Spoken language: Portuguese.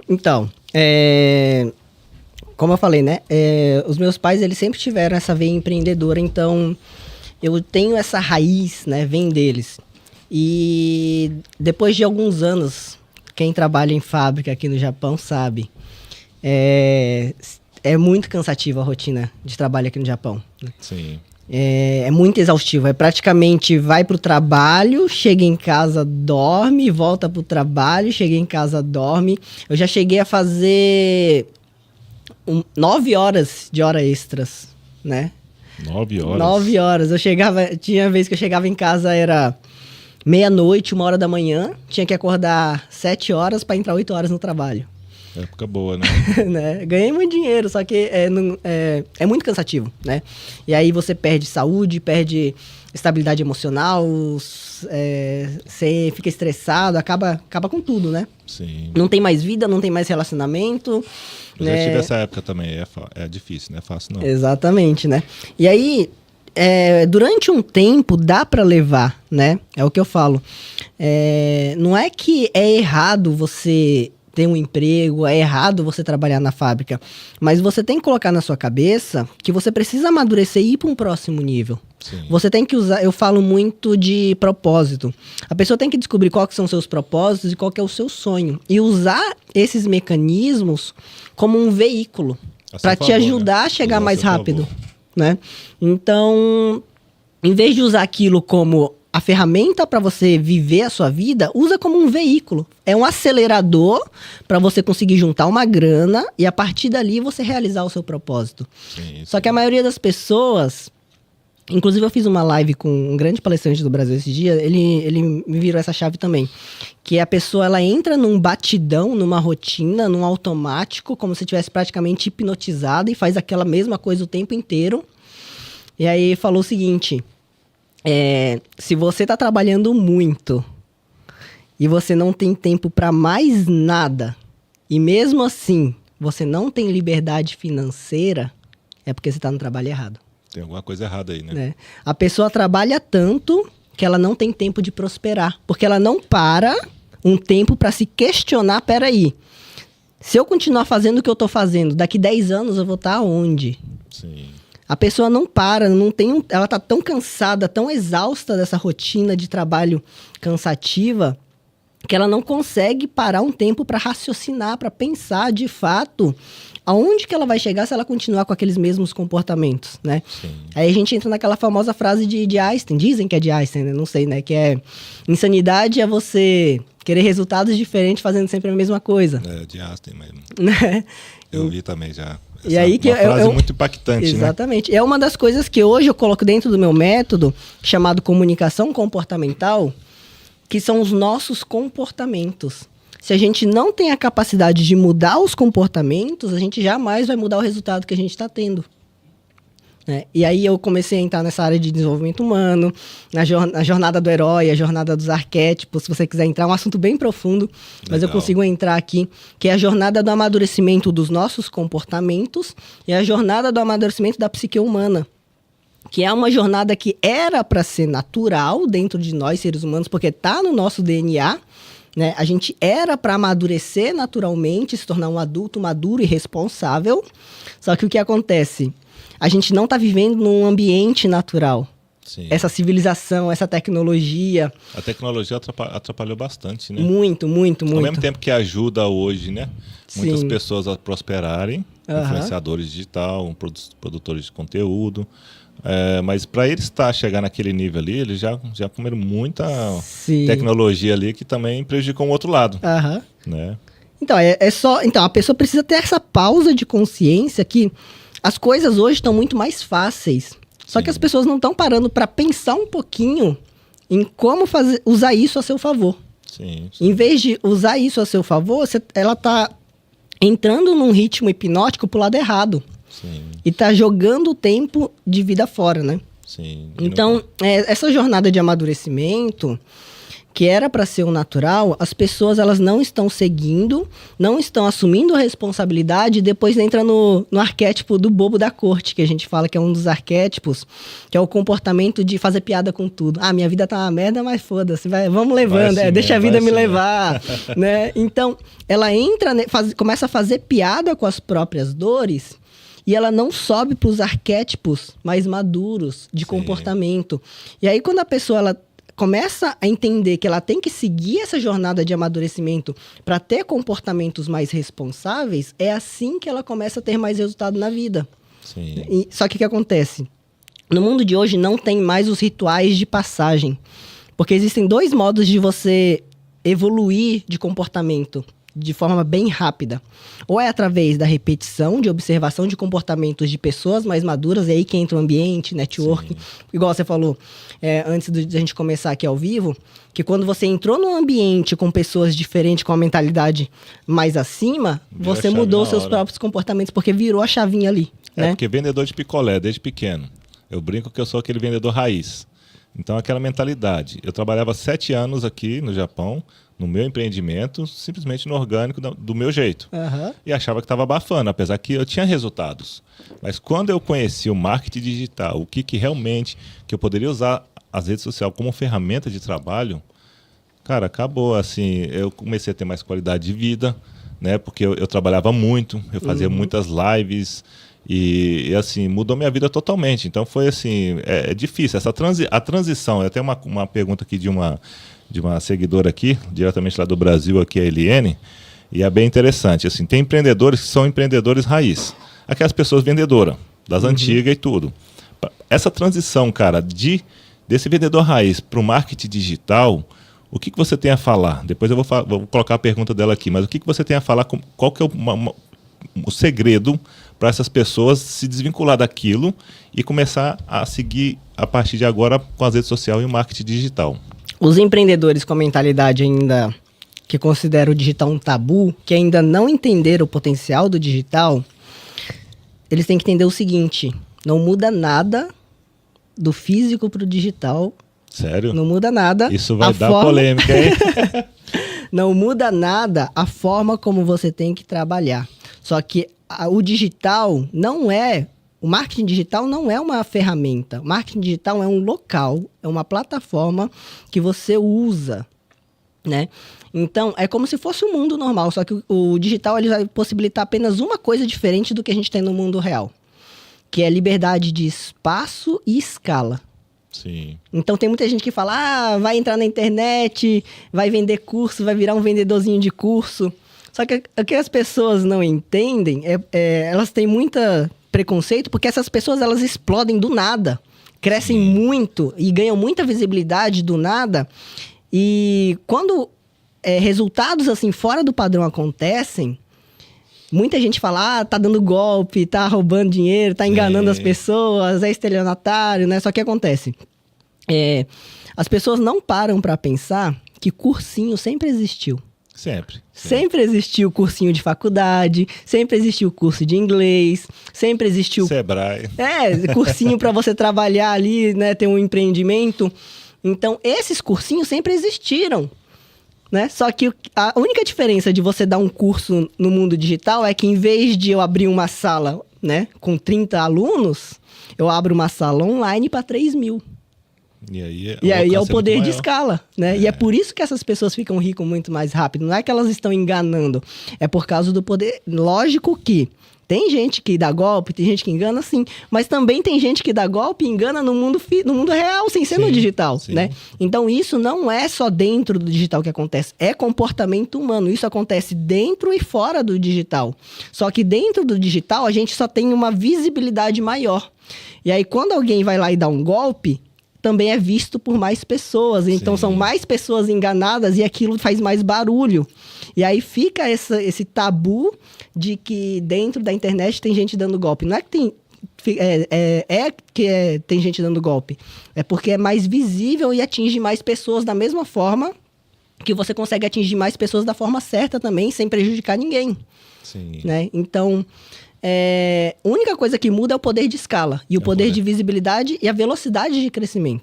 Então, como eu falei, né? Os meus pais, eles sempre tiveram essa veia empreendedora, então eu tenho essa raiz, né? Vem deles. E depois de alguns anos, quem trabalha em fábrica aqui no Japão sabe, é muito cansativa a rotina de trabalho aqui no Japão. Sim. É muito exaustivo. Praticamente vai pro trabalho, chega em casa, dorme, volta pro trabalho, chega em casa, dorme. Eu já cheguei a fazer 9 horas de hora extras, né? 9 horas? 9 horas. Tinha vez que eu chegava em casa, era meia-noite, 1 hora da manhã. Tinha que acordar 7 horas para entrar 8 horas no trabalho. Época boa, né? Né? Ganhei muito dinheiro, só que é muito cansativo, né? E aí você perde saúde, perde estabilidade emocional, você fica estressado, acaba com tudo, né? Sim. Não tem mais vida, não tem mais relacionamento. Eu já tive essa época também, é difícil, não é fácil não. Exatamente, né? E aí, durante um tempo dá para levar, né? É o que eu falo. Não é que é errado você ter um emprego, é errado você trabalhar na fábrica, mas você tem que colocar na sua cabeça que você precisa amadurecer e ir para um próximo nível. Sim. Você tem que usar, eu falo muito de propósito. A pessoa tem que descobrir quais são os seus propósitos e qual que é o seu sonho. E usar esses mecanismos como um veículo para te ajudar, né, a chegar mais rápido, né? Então, em vez de usar aquilo como a ferramenta para você viver a sua vida, usa como um veículo. É um acelerador para você conseguir juntar uma grana e a partir dali você realizar o seu propósito. Sim. Só que a maioria das pessoas... Inclusive, eu fiz uma live com um grande palestrante do Brasil esse dia, ele me virou essa chave também. Que a pessoa, ela entra num batidão, numa rotina, num automático, como se estivesse praticamente hipnotizada e faz aquela mesma coisa o tempo inteiro. E aí falou o seguinte, se você tá trabalhando muito e você não tem tempo para mais nada, e mesmo assim você não tem liberdade financeira, é porque você tá no trabalho errado. Tem alguma coisa errada aí, né? A pessoa trabalha tanto que ela não tem tempo de prosperar. Porque ela não para um tempo para se questionar, peraí, se eu continuar fazendo o que eu tô fazendo, daqui 10 anos eu vou estar onde? Sim. A pessoa não para, ela tá tão cansada, tão exausta dessa rotina de trabalho cansativa, que ela não consegue parar um tempo para raciocinar, para pensar de fato aonde que ela vai chegar se ela continuar com aqueles mesmos comportamentos, né? Sim. Aí a gente entra naquela famosa frase de Einstein, dizem que é de Einstein, né? Não sei, né? Que é, insanidade é você querer resultados diferentes fazendo sempre a mesma coisa. É, de Einstein mesmo. Né? Eu vi também já. E aí que uma frase muito impactante, exatamente. Né? É uma das coisas que hoje eu coloco dentro do meu método, chamado comunicação comportamental, que são os nossos comportamentos. Se a gente não tem a capacidade de mudar os comportamentos, a gente jamais vai mudar o resultado que a gente está tendo. E aí eu comecei a entrar nessa área de desenvolvimento humano, na jornada do herói, a jornada dos arquétipos. Se você quiser entrar, é um assunto bem profundo, mas eu consigo entrar aqui, que é a jornada do amadurecimento dos nossos comportamentos e a jornada do amadurecimento da psique humana, que é uma jornada que era para ser natural dentro de nós, seres humanos, porque está no nosso DNA, né? A gente era para amadurecer naturalmente, se tornar um adulto maduro e responsável, só que o que acontece? A gente não está vivendo num ambiente natural. Sim. Essa civilização, essa tecnologia... A tecnologia atrapalhou bastante, né? Muito. Ao mesmo tempo que ajuda hoje, né? Muitas Sim. pessoas a prosperarem, influenciadores digital, produtores de conteúdo. Mas para eles chegar naquele nível ali, eles já comeram muita tecnologia ali que também prejudicou o outro lado. Né? Então, a pessoa precisa ter essa pausa de consciência que as coisas hoje estão muito mais fáceis. Só que as pessoas não estão parando para pensar um pouquinho em como usar isso a seu favor. Sim. Em vez de usar isso a seu favor, ela está entrando num ritmo hipnótico pro lado errado. Sim. E tá jogando o tempo de vida fora, né? Sim. Então, essa jornada de amadurecimento, que era para ser o natural, as pessoas elas não estão seguindo, não estão assumindo responsabilidade, e depois entra no arquétipo do bobo da corte, que a gente fala que é um dos arquétipos, que é o comportamento de fazer piada com tudo. Ah, minha vida tá uma merda, mas foda-se, vamos levando, assim deixa a vida me levar. Né? Então, ela entra, começa a fazer piada com as próprias dores, e ela não sobe para os arquétipos mais maduros de comportamento. E aí, quando a pessoa ela começa a entender que ela tem que seguir essa jornada de amadurecimento para ter comportamentos mais responsáveis, é assim que ela começa a ter mais resultado na vida. Sim. Só que o que acontece? No mundo de hoje não tem mais os rituais de passagem. Porque existem 2 modos de você evoluir de comportamento de forma bem rápida. Ou é através da repetição, de observação de comportamentos de pessoas mais maduras, e aí que entra o ambiente, networking. Igual você falou, antes de a gente começar aqui ao vivo, que quando você entrou num ambiente com pessoas diferentes, com uma mentalidade mais acima, você mudou seus próprios comportamentos, porque virou a chavinha ali. Né? Porque vendedor de picolé, desde pequeno. Eu brinco que eu sou aquele vendedor raiz. Então, aquela mentalidade. Eu trabalhava 7 anos aqui no Japão, no meu empreendimento, simplesmente no orgânico do meu jeito. E achava que estava abafando, apesar que eu tinha resultados. Mas quando eu conheci o marketing digital, o que realmente que eu poderia usar as redes sociais como ferramenta de trabalho, cara, acabou. Assim, eu comecei a ter mais qualidade de vida, né? Porque eu trabalhava muito, eu fazia muitas lives. E assim, mudou minha vida totalmente. Então foi assim, é difícil. A transição, eu tenho uma pergunta aqui de uma seguidora aqui, diretamente lá do Brasil, aqui a Eliene, e é bem interessante. Assim, tem empreendedores que são empreendedores raiz. Aquelas pessoas vendedoras, das antigas e tudo. Essa transição, cara, desse vendedor raiz para o marketing digital, o que você tem a falar? Depois eu vou colocar a pergunta dela aqui, mas o que você tem a falar? Qual que é o segredo para essas pessoas se desvincular daquilo e começar a seguir a partir de agora com as redes sociais e o marketing digital? Os empreendedores com a mentalidade ainda que consideram o digital um tabu, que ainda não entenderam o potencial do digital, eles têm que entender o seguinte: não muda nada do físico para o digital. Sério? Não muda nada. Isso vai dar polêmica, hein? Não muda nada a forma como você tem que trabalhar. Só que o digital não é... O marketing digital não é uma ferramenta. O marketing digital é um local, é uma plataforma que você usa, né? Então, é como se fosse um mundo normal, só que o digital ele vai possibilitar apenas uma coisa diferente do que a gente tem no mundo real, que é liberdade de espaço e escala. Sim. Então, tem muita gente que fala, vai entrar na internet, vai vender curso, vai virar um vendedorzinho de curso. Só que o que as pessoas não entendem, elas têm muita preconceito, porque essas pessoas elas explodem do nada, crescem muito e ganham muita visibilidade do nada. E quando resultados assim fora do padrão acontecem, muita gente fala, tá dando golpe, tá roubando dinheiro, tá enganando as pessoas, é estelionatário, né? Só que acontece, as pessoas não param para pensar que cursinho sempre existiu. Sempre existiu cursinho de faculdade, sempre existiu curso de inglês, sempre existiu... Sebrae. Cursinho para você trabalhar ali, né, ter um empreendimento. Então, esses cursinhos sempre existiram, né? Só que a única diferença de você dar um curso no mundo digital é que em vez de eu abrir uma sala, né, com 30 alunos, eu abro uma sala online para 3 mil. E aí é o poder de escala, né? E é por isso que essas pessoas ficam ricas muito mais rápido. Não é que elas estão enganando, é por causa do poder. Lógico que tem gente que dá golpe, tem gente que engana, sim. Mas também tem gente que dá golpe e engana no mundo real, sem ser no digital, né? Então isso não é só dentro do digital que acontece, é comportamento humano. Isso acontece dentro e fora do digital. Só que dentro do digital a gente só tem uma visibilidade maior. E aí quando alguém vai lá e dá um golpe, também é visto por mais pessoas. Então, são mais pessoas enganadas e aquilo faz mais barulho. E aí fica esse tabu de que dentro da internet tem gente dando golpe. Não é que tem gente dando golpe. É porque é mais visível e atinge mais pessoas da mesma forma que você consegue atingir mais pessoas da forma certa também, sem prejudicar ninguém. Né? Então... a única coisa que muda é o poder de escala e o poder de visibilidade e a velocidade de crescimento.